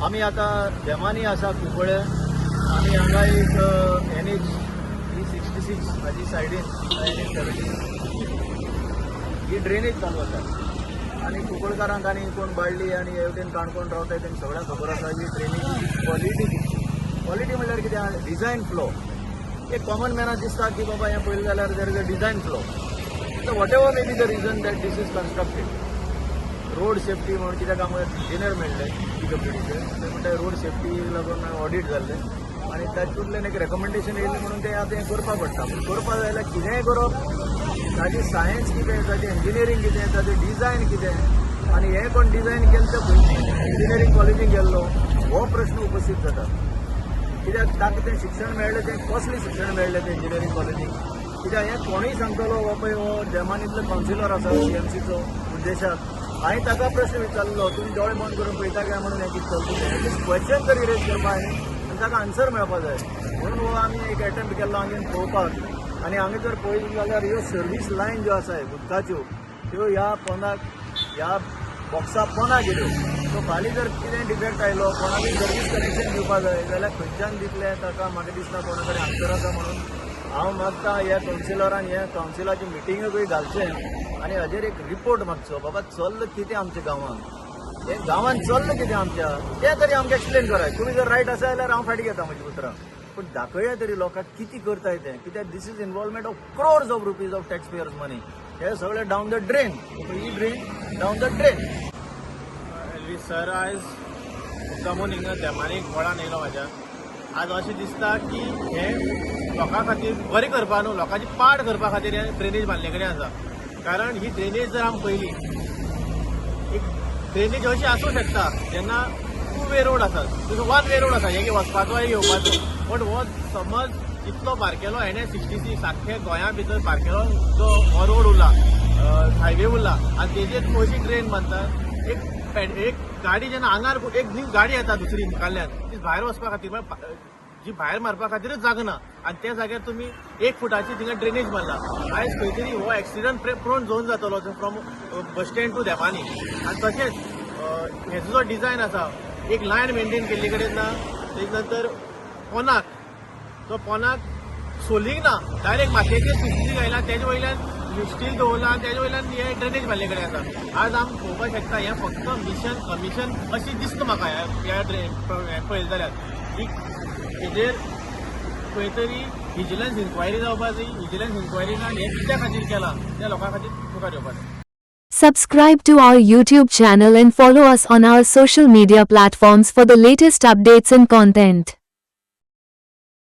आमी आता देमानी आसा कुंकळे आमी हांगा एक NH 366 हाजी सायडीन NH 70 ही ड्रेनेज चालू आसा आनी कुंकळकारांक आनी कोण बाळ्ळी आनी हे वटेन काणकोण रावताय तांकां सगळ्यांक खबर आसा की ड्रेनेजीची क्वॉलिटी म्हणल्यार कितें डिझायन फ्लो एक कॉमन मॅनाक दिसता की बाबा हें पळयलें जाल्यार there is a design flow so whatever may be the reason that this is constructed road safety म्हणून कित्याक आमकां इंजिनियर मेळ्ळे PWDचे ते म्हणटा रोड सेफ्टी लागून ऑडिट जाल्लें आनी तातूंतल्यान एक रेकमेंडेशन येयल्लें म्हणून तें आतां हें करपाक पडटा पूण करपाक जाय जाल्यार कितेंय करप ताजी सायन्स कितें ताजें इंजिनियरींग कितें ताजें डिझायन कितें आनी हें कोण डिझायन केलें तें खंयची इंजिनियरींग कॉलेजीक गेल्लो हो प्रश्न उपस्थित जाता कित्याक ताका तें शिक्षण मेळ्ळें तें कसलें शिक्षण मेळ्ळें तें इंजिनियरींग कॉलेजीक कित्याक हें कोणूय सांगतलो हो पळय हो देमानीतलो कावन्सिलर आसा CMCचो उद्देशाक हांवें ताका प्रश्न विचारलो तुमी दोळे बंद करून पळयता काय म्हणून हें कितें चलता क्वेश्चन तरी रेज करपा आनी ताका आन्सर मेळपा जाय म्हणून हो आमी एक एटेम्प्ट केल्लो हांगेन पळोवपाक आनी हांगा जर पळयलें जाल्यार ह्यो सर्वीस लायन ज्यो आसाय उदकाच्यो त्यो ह्या पोंदाक ह्या बॉक्सा पोंदाक गेल्यो सो फाल्यां जर कितें डिफेक्ट आयलो कोणाकूय सर्वीस कनेक्शन दिवपा जाय जाल्यार खंयच्यान दितले ताका म्हाका दिसता कोणा कडेन आन्सर आसा म्हणून हांव मागता ह्या कावन्सिलरान ह्या कावन्सिलाची मिटिंगूय घालचें आनी हाजेर एक रिपोर्ट मागचो बाबा चल्ल कितें आमच्या गांवांत हें गांवांत चल्ल कितें आमच्या तें तरी आमकां एक्सप्लेन कराय तुमी जर रायट आसा जाल्यार हांव फाटीं घेता म्हजी उतरां पूण दाखया तरी लोकांक कितें करताय तें कित्याक this is involvement of crores of rupees of tax payers money हे सगळें डावन द ड्रेन ही drain down the drain sir आयज मुद्दामून हिंगा देमानीक वळान येयलो म्हाज्या आज अशें दिसता की हें लोकां खातीर बरें करपा न्हू लोकांची पाड करपा खातीर हें ड्रेनेज बांदले कडेन आसा कारण ही ड्रेनेज जर आमी पयली एक ड्रेनेज अशी आसूं शकता जेन्ना 2 वे रोड आसा तुजो 1 वे रोड आसा हे वचपाचो आनी येवपाचो पण हो समज इतलो बारकेलो NH 66 आख्खे गोंया भितर बारकेलो जो हो रोड उरला हायवे उरला आनी तेजेर तूं अशी ड्रेन बांदता एक गाडी जेन्ना आंगार एक न्यू गाडी येता दुसरी मुखाल्ल्यान ती भायर वचपा खातीर जी भायर मारपा खातीरच जागा ना आनी त्या जाग्यार तुमी 1 फुटाची थिंगा ड्रेनेज मारला आयज खंय तरी हो एक्सिडंट प्रोन झोन जातलो फ्रॉम बस स्टँड टू देमानी आनी तशेंच हेचो जो डिझायन आसा एक लायन मेंटेन केल्ले कडेन ना तेज नंतर पोनाक सोलींग ना डायरेक्ट मातयेचेर सिस्टीम घायला तेजे वयल्यान स्टील दवरला आनी तेजे वयल्यान हे ड्रेनेज बांदले कडेन आसा आज आमी पळोवपाक शकता हें फक्त मिशन कमिशन अशी दिसता म्हाका ह्या पळयलें जाल्यार हेजेर खंय तरी विजिलन्स इन्क्वायरी जावपा जाय विजिलन्स इन्क्वायरीन हें कित्या खातीर केलां त्या लोकां खातीर मुखार येवपा जाय Subscribe to our YouTube channel and follow us on our social media platforms for the latest updates and content.